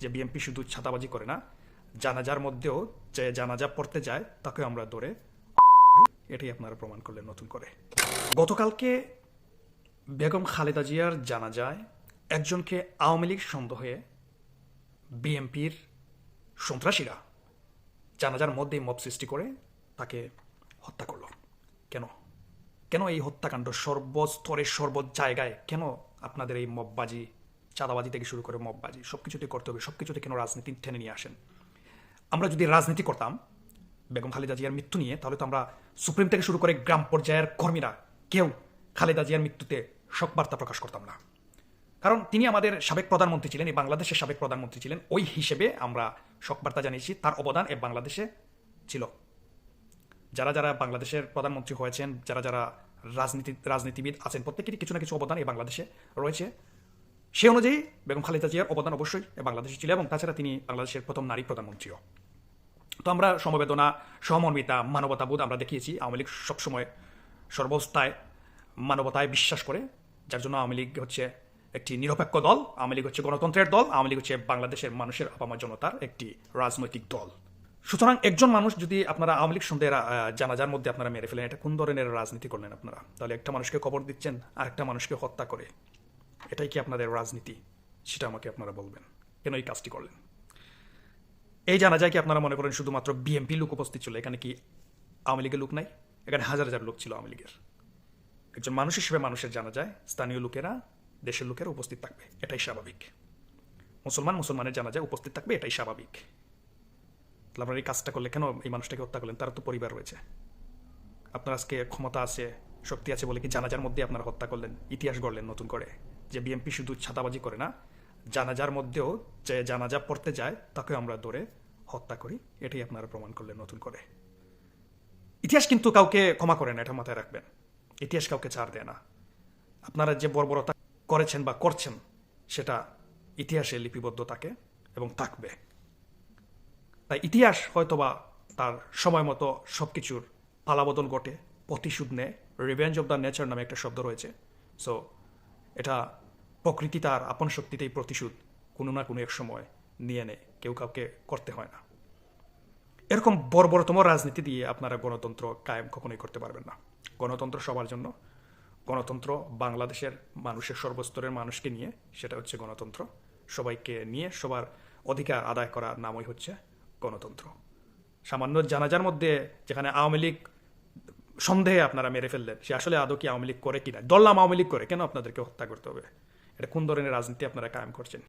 যে বিএনপি শুধু ছাতাবাজি করে না, জানাজার মধ্যেও যে জানাজা পড়তে যায় তাকে আমরা ধরে এটাই আপনারা প্রমাণ করলেন নতুন করে। গতকালকে বেগম খালেদা জিয়ার জানাজায় একজনকে আওয়ামী লীগ সন্দেহে বিএনপির সন্ত্রাসীরা জানাজার মধ্যেই মব সৃষ্টি করে তাকে হত্যা করলো। কেন কেন এই হত্যাকাণ্ড সর্বস্তরে সর্ব জায়গায় কেন আপনাদের এই মববাজি, চাঁদাবাজি থেকে শুরু করে মববাজি সব কিছুতে করতে হবে? সব কিছুতে কেন রাজনীতি টেনে নিয়ে আসেন? আমরা যদি রাজনীতি করতাম বেগম খালেদা জিয়ার মৃত্যু নিয়ে, তাহলে তো আমরা সুপ্রিম থেকে শুরু করে গ্রাম পর্যায়ের কর্মীরা কেউ খালেদা জিয়ার মৃত্যুতে শোক বার্তা প্রকাশ করতাম না। কারণ তিনি আমাদের সাবেক প্রধানমন্ত্রী ছিলেন, এই বাংলাদেশের সাবেক প্রধানমন্ত্রী ছিলেন। ওই হিসেবে আমরা শোক বার্তা জানিয়েছি। তার অবদান এই বাংলাদেশে ছিল। যারা যারা বাংলাদেশের প্রধানমন্ত্রী হয়েছেন, যারা যারা রাজনীতিবিদ আছেন, প্রত্যেকেরই কিছু না কিছু অবদান এই বাংলাদেশে রয়েছে। সে অনুযায়ী বেগম খালেদা জিয়ার অবদান অবশ্যই বাংলাদেশে ছিল, এবং তাছাড়া তিনি বাংলাদেশের প্রথম নারী প্রধানমন্ত্রীও। তো আমরা সমবেদনা, সহমর্মিতা, মানবতাবোধ আমরা দেখিয়েছি। আওয়ামী লীগ সবসময় সর্বস্থায় মানবতায় বিশ্বাস করে, যার জন্য আওয়ামী লীগ হচ্ছে একটি নিরপেক্ষ দল। আওয়ামী লীগ হচ্ছে গণতন্ত্রের দল। আওয়ামী লীগ হচ্ছে বাংলাদেশের মানুষের আপামর জনতার একটি রাজনৈতিক দল। সুতরাং একজন মানুষ যদি আপনারা আওয়ামী লীগ সন্দেহের জানাজার মধ্যে আপনারা মেরে ফেলেন, এটা কোন ধরনের রাজনীতি করলেন আপনারা? তাহলে একটা মানুষকে কবর দিচ্ছেন, আরেকটা মানুষকে হত্যা করে, এটাই কি আপনাদের রাজনীতি? সেটা আমাকে আপনারা বলবেন, কেন এই কাজটি করলেন? এই জানাজায় কি আপনারা মনে করেন শুধুমাত্র বিএনপি লোক উপস্থিত ছিল? এখানে কি আওয়ামী লীগের লোক নাই? এখানে হাজার হাজার লোক ছিল আওয়ামী লীগের। একজন মানুষ হিসেবে মানুষের জানাজায় স্থানীয় লোকেরা, দেশের লোকেরা উপস্থিত থাকবে, এটাই স্বাভাবিক। মুসলমানের জানাজায় উপস্থিত থাকবে, এটাই স্বাভাবিক। তাহলে আপনারা এই কাজটা করলে কেন? এই মানুষটাকে হত্যা করলেন, তার তো পরিবার রয়েছে। আপনার আজকে ক্ষমতা আছে, শক্তি আছে বলে কি জানাজার মধ্যে আপনারা হত্যা করলেন? ইতিহাস গড়লেন নতুন করে যে বিএনপি শুধু ছাতাবাজি করে না, জানাজার মধ্যেও যে জানাজা পড়তে যায় তাকে আমরা ধরে হত্যা করি, এটাই আপনারা প্রমাণ করলেন নতুন করে। ইতিহাস কিন্তু কাউকে ক্ষমা করে না, এটা মাথায় রাখবেন। ইতিহাস কাউকে ছাড় দেয় না। আপনারা যে বর্বরতা করেছেন বা করছেন, সেটা ইতিহাসে লিপিবদ্ধ থাকে এবং থাকবে। তাই ইতিহাস হয়তোবা তার সময় মতো সবকিছুর পালাবদল ঘটে, প্রতিশোধ নেয়। রিভেঞ্জ অব দ্য নেচার নামে একটা শব্দ রয়েছে। সো এটা প্রকৃতি তার আপন শক্তিতেই প্রতিশোধ কোনো না কোনো এক সময় নিয়ে নেয়, কেউ কাউকে করতে হয় না। এরকম বর্বরতম রাজনীতি দিয়ে আপনারা গণতন্ত্র কায়েম কখনোই করতে পারবেন না। গণতন্ত্র সবার জন্য, গণতন্ত্র বাংলাদেশের মানুষের সর্বস্তরের মানুষকে নিয়ে, সেটা হচ্ছে গণতন্ত্র। সবাইকে নিয়ে সবার অধিকার আদায় করার নামই হচ্ছে গণতন্ত্র। সামান্য জানাজার মধ্যে যেখানে আওয়ামী লীগ সন্দেহে আপনারা মেরে ফেললেন, সে আসলে আদৌ কি আওয়ামী লীগ করে কিনা? দলনাম আওয়ামী লীগ করে, কেন আপনাদেরকে হত্যা করতে হবে? এটা কোন ধরনের রাজনীতি আপনারা কায়েম করছেন?